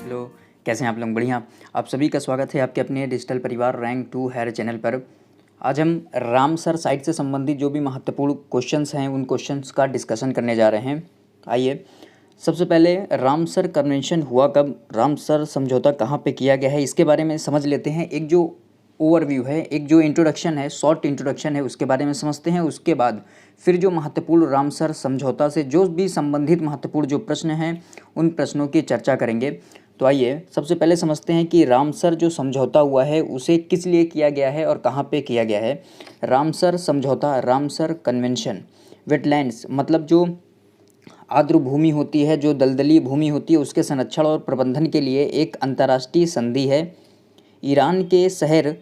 Hello, कैसे हैं आप लोग? बढ़िया। आप सभी का स्वागत है आपके अपने डिजिटल परिवार रैंक 2 हैर चैनल पर। आज हम रामसर साइट से संबंधित जो भी महत्वपूर्ण क्वेश्चंस हैं उन क्वेश्चंस का डिस्कशन करने जा रहे हैं। आइए, सबसे पहले रामसर कन्वेंशन हुआ कब, रामसर समझौता कहाँ पे किया गया है, इसके बारे में समझ लेते हैं। एक जो ओवरव्यू है, एक जो इंट्रोडक्शन है, शॉर्ट इंट्रोडक्शन है, उसके बारे में समझते हैं। उसके बाद फिर जो महत्वपूर्ण रामसर समझौता से जो भी संबंधित महत्वपूर्ण जो प्रश्न हैं उन प्रश्नों की चर्चा करेंगे। तो आइए सबसे पहले समझते हैं कि रामसर जो समझौता हुआ है उसे किस लिए किया गया है और कहाँ पे किया गया है। रामसर समझौता, रामसर कन्वेंशन, वेटलैंड्स मतलब जो आर्द्र भूमि होती है, जो दलदली भूमि होती है, उसके संरक्षण और प्रबंधन के लिए एक अंतर्राष्ट्रीय संधि है। ईरान के शहर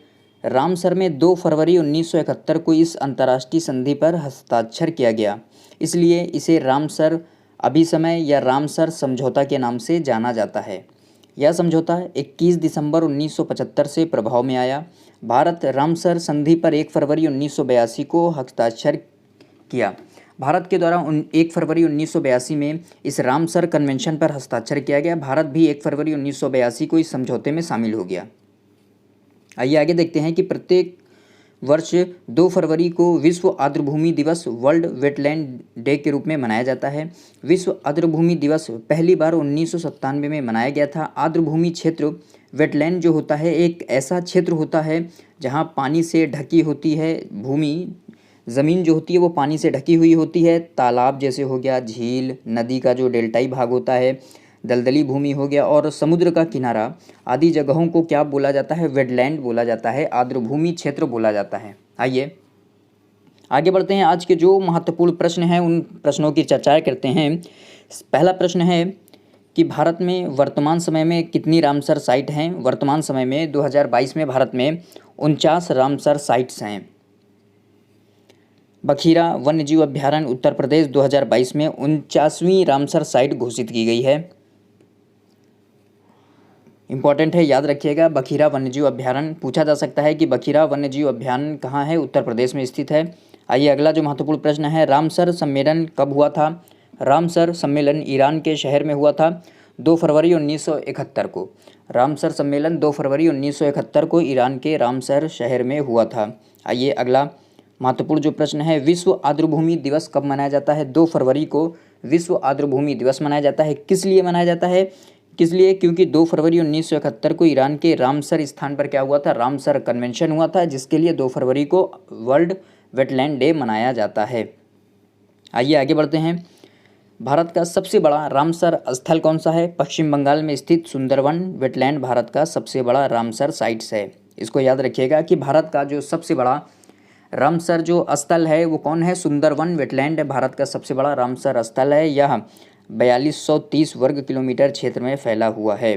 रामसर में 2 फरवरी 1971 को इस अंतर्राष्ट्रीय संधि पर हस्ताक्षर किया गया, इसलिए इसे रामसर अभिसमय या रामसर समझौता के नाम से जाना जाता है। यह समझौता 21 दिसंबर 1975 से प्रभाव में आया। भारत रामसर संधि पर 1 फरवरी 1982 को हस्ताक्षर किया। भारत के द्वारा 1 फरवरी 1982 में इस रामसर कन्वेंशन पर हस्ताक्षर किया गया। भारत भी 1 फरवरी 1982 को इस समझौते में शामिल हो गया। आइए आगे देखते हैं कि प्रत्येक वर्ष 2 फरवरी को विश्व आर्द्रभूमि दिवस, वर्ल्ड वेटलैंड डे के रूप में मनाया जाता है। विश्व आर्द्रभूमि दिवस पहली बार 1997 में मनाया गया था। आर्द्रभूमि क्षेत्र, वेटलैंड जो होता है एक ऐसा क्षेत्र होता है जहां पानी से ढकी होती है भूमि, ज़मीन जो होती है वो पानी से ढकी हुई होती है। तालाब जैसे हो गया, झील, नदी का जो डेल्टाई भाग होता है, दलदली भूमि हो गया और समुद्र का किनारा आदि जगहों को क्या बोला जाता है? वेटलैंड बोला जाता है, आर्द्रभूमि क्षेत्र बोला जाता है। आइए आगे बढ़ते हैं। आज के जो महत्वपूर्ण प्रश्न हैं उन प्रश्नों की चर्चा करते हैं। पहला प्रश्न है कि भारत में वर्तमान समय में कितनी रामसर साइट हैं? वर्तमान समय में 2022 में भारत में 49 रामसर साइट्स हैं। बखीरा वन्यजीव अभ्यारण्य उत्तर प्रदेश 2022 में 49वीं रामसर साइट घोषित की गई है। इंपॉर्टेंट है, याद रखिएगा। बखीरा वन्यजीव अभ्यारण्य पूछा जा सकता है कि बखीरा वन्यजीव अभ्यारण्य कहाँ है? उत्तर प्रदेश में स्थित है। आइए अगला जो महत्वपूर्ण प्रश्न है, रामसर सम्मेलन कब हुआ था? रामसर सम्मेलन ईरान के शहर में हुआ था 2 फरवरी 1971 को। रामसर सम्मेलन 2 फरवरी 1971 को ईरान के रामसर शहर में हुआ था। आइए अगला महत्वपूर्ण जो प्रश्न है, विश्व आर्द्रभूमि दिवस कब मनाया जाता है? 2 फरवरी को विश्व आर्द्रभूमि दिवस मनाया जाता है। किस लिए मनाया जाता है? किस लिए? क्योंकि 2 फरवरी 1971 को ईरान के रामसर स्थान पर क्या हुआ था? रामसर कन्वेंशन हुआ था, जिसके लिए 2 फरवरी को वर्ल्ड वेटलैंड डे मनाया जाता है। आइए आगे बढ़ते हैं। भारत का सबसे बड़ा रामसर स्थल कौन सा है? पश्चिम बंगाल में स्थित सुंदरवन वेटलैंड भारत का सबसे बड़ा रामसर साइट्स है। इसको याद रखिएगा कि भारत का जो सबसे बड़ा रामसर जो स्थल है वो कौन है? सुंदरवन वेटलैंड भारत का सबसे बड़ा रामसर स्थल है। यह 4230 वर्ग किलोमीटर क्षेत्र में फैला हुआ है।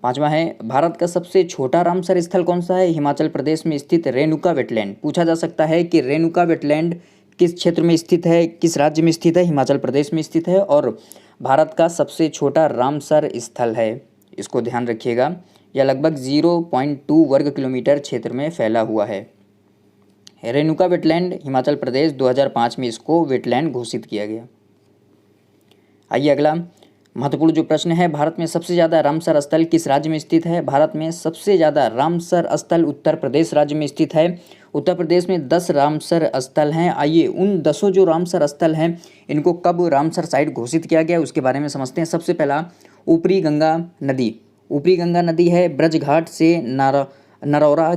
पांचवा है, भारत का सबसे छोटा रामसर स्थल कौन सा है? हिमाचल प्रदेश में स्थित रेणुका वेटलैंड। पूछा जा सकता है कि रेणुका वेटलैंड किस क्षेत्र में स्थित है, किस राज्य में स्थित है? हिमाचल प्रदेश में स्थित है और भारत का सबसे छोटा रामसर स्थल है। इसको ध्यान रखिएगा। यह लगभग 0.2 वर्ग किलोमीटर क्षेत्र में फैला हुआ है। रेणुका वेटलैंड, हिमाचल प्रदेश, 2005 में इसको वेटलैंड घोषित किया गया। आइए अगला महत्वपूर्ण जो प्रश्न है, भारत में सबसे ज़्यादा रामसर स्थल किस राज्य में स्थित है? भारत में सबसे ज़्यादा रामसर स्थल उत्तर प्रदेश राज्य में स्थित है। उत्तर प्रदेश में 10 रामसर स्थल हैं। आइए उन 10 जो रामसर स्थल हैं इनको कब रामसर साइट घोषित किया गया उसके बारे में समझते हैं। सबसे पहला, ऊपरी गंगा नदी। ऊपरी गंगा नदी है ब्रजघाट से नरौरा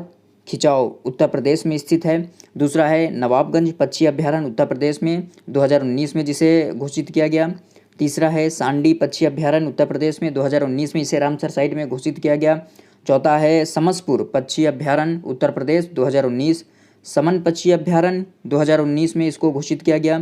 खिंचाव उत्तर प्रदेश में स्थित है। दूसरा है नवाबगंज पक्षी अभ्यारण्य उत्तर प्रदेश में 2019 में जिसे घोषित किया गया। तीसरा है सांडी पक्षी अभ्यारण्य उत्तर प्रदेश में 2019 में इसे रामसर साइट में घोषित किया गया। चौथा है समसपुर पक्षी अभ्यारण्य उत्तर प्रदेश 2019। समन पक्षी अभ्यारण्य 2019 में इसको घोषित किया गया।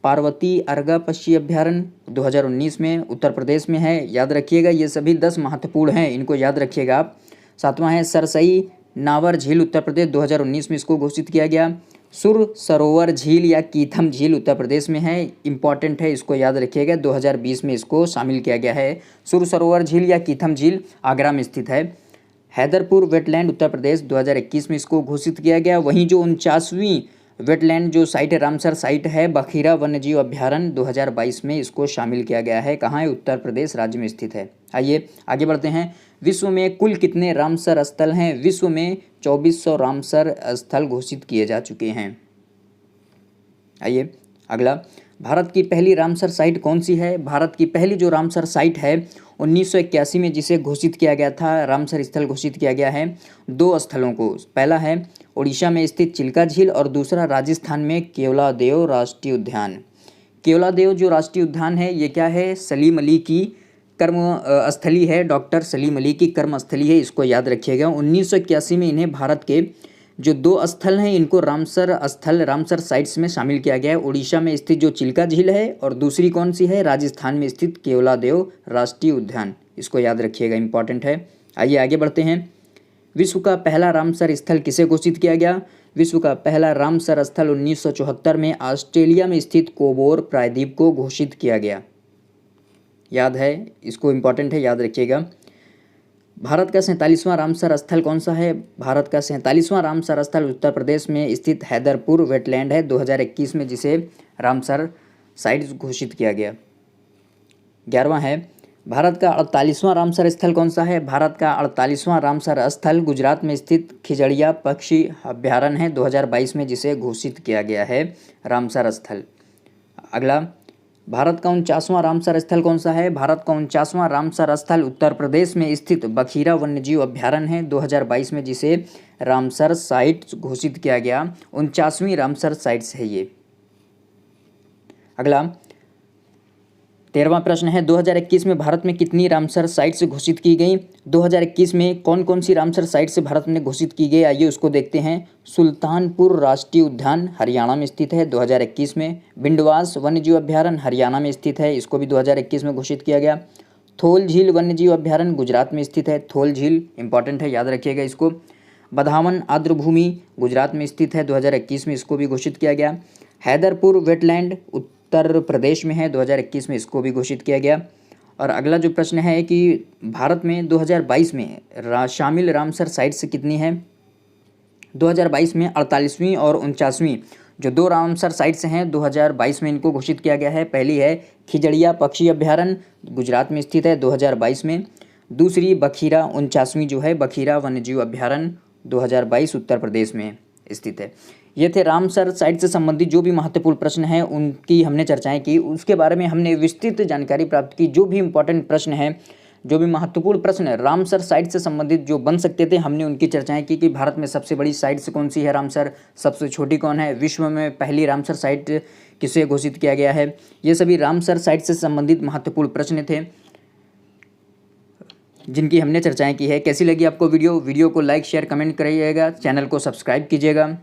पार्वती अर्गा पक्षी अभ्यारण्य 2019 में उत्तर प्रदेश में है। याद रखिएगा, ये सभी 10 महत्वपूर्ण हैं, इनको याद रखिएगा आप। सातवां है सरसई नावर झील उत्तर प्रदेश 2019 में इसको घोषित किया गया। सुर सरोवर झील या कीथम झील उत्तर प्रदेश में है। इंपॉर्टेंट है, इसको याद रखिएगा। 2020 में इसको शामिल किया गया है। सुर सरोवर झील या कीथम झील आगरा में स्थित है। हैदरपुर वेटलैंड उत्तर प्रदेश 2021 में इसको घोषित किया गया। वहीं जो 49वीं वेटलैंड जो साइट है, रामसर साइट है, बखीरा वन्यजीव अभ्यारण्य 2022 में इसको शामिल किया गया है। कहाँ है? उत्तर प्रदेश राज्य में स्थित है। आइए आगे बढ़ते हैं। विश्व में कुल कितने रामसर स्थल हैं? विश्व में 2400 रामसर स्थल घोषित किए जा चुके हैं। आइए अगला, भारत की पहली रामसर साइट कौन सी है? भारत की पहली जो रामसर साइट है 1981 में जिसे घोषित किया गया था, रामसर स्थल घोषित किया गया है। दो स्थलों को, पहला है उड़ीसा में स्थित चिल्का झील और दूसरा राजस्थान में केवलादेव राष्ट्रीय उद्यान। केवलादेव जो राष्ट्रीय उद्यान है ये क्या है? सलीम अली की कर्म स्थली है, डॉक्टर सलीम अली की कर्म स्थली है, इसको याद रखिएगा। 1981 में इन्हें भारत के जो दो स्थल हैं इनको रामसर स्थल, रामसर साइट्स में शामिल किया गया है। उड़ीसा में स्थित जो चिल्का झील है और दूसरी कौन सी है? राजस्थान में स्थित केवलादेव राष्ट्रीय उद्यान, इसको याद रखिएगा, इंपॉर्टेंट है। आइए आगे बढ़ते हैं। विश्व का पहला रामसर स्थल किसे घोषित किया गया? विश्व का पहला रामसर स्थल 1974 में ऑस्ट्रेलिया में स्थित कोबोर प्रायद्वीप को घोषित किया गया। याद है, इसको इंपॉर्टेंट है, याद रखिएगा। भारत का 47वां रामसर स्थल कौन सा है? भारत का 47वां रामसर स्थल उत्तर प्रदेश में स्थित हैदरपुर वेटलैंड है, 2021 में जिसे रामसर साइट घोषित किया गया। 11वां है, भारत का 48वां रामसर स्थल कौन सा है? भारत का 48वां रामसर स्थल गुजरात में स्थित खिजड़िया पक्षी अभ्यारण्य है, 2022 में जिसे घोषित किया गया है रामसर स्थल। अगला, भारत का 49वां रामसर स्थल कौन सा है? भारत का 49वां रामसर स्थल उत्तर प्रदेश में स्थित बखीरा वन्यजीव अभ्यारण्य है, 2022 में जिसे रामसर साइट घोषित किया गया। 49वीं रामसर साइट्स है ये। अगला 13वां प्रश्न है, 2021 में भारत में कितनी रामसर साइट्स घोषित की गई? 2021 में कौन कौन सी रामसर साइट्स भारत में घोषित की गई? आइए उसको देखते हैं। सुल्तानपुर राष्ट्रीय उद्यान हरियाणा में स्थित है, 2021 में। बिंडवास वन्यजीव अभ्यारण्य हरियाणा में स्थित है, इसको भी 2021 में घोषित किया गया। थोल झील वन्यजीव अभ्यारण्य गुजरात में स्थित है, थोल झील इंपॉर्टेंट है, याद रखिएगा इसको। बधावन आर्द्रभूमि गुजरात में स्थित है, 2021 में इसको भी घोषित किया गया। हैदरपुर वेटलैंड उत्तर प्रदेश में है, 2021 में इसको भी घोषित किया गया। और अगला जो प्रश्न है कि भारत में 2022 में शामिल रामसर साइट्स कितनी है? 2022 में 48वीं और 49वीं जो दो रामसर साइट्स हैं 2022 में इनको घोषित किया गया है। पहली है खिजड़िया पक्षी अभ्यारण्य गुजरात में स्थित है, 2022 में। दूसरी बखीरा 49वीं जो है बखीरा वन्यजीव अभ्यारण्य 2022 उत्तर प्रदेश में स्थित है। ये थे रामसर साइट से संबंधित जो भी महत्वपूर्ण प्रश्न हैं उनकी हमने चर्चाएं की, उसके बारे में हमने विस्तृत जानकारी प्राप्त की। जो भी इम्पोर्टेंट प्रश्न है, जो भी महत्वपूर्ण प्रश्न है रामसर साइट से संबंधित जो बन सकते थे, हमने उनकी चर्चाएं की कि भारत में सबसे बड़ी साइट्स कौन सी है रामसर, सबसे छोटी कौन है, विश्व में पहली रामसर साइट किसे घोषित किया गया है। ये सभी रामसर साइट से संबंधित महत्वपूर्ण प्रश्न थे जिनकी हमने चर्चाएं की है। कैसी लगी आपको वीडियो को लाइक शेयर कमेंट करिएगा, चैनल को सब्सक्राइब कीजिएगा।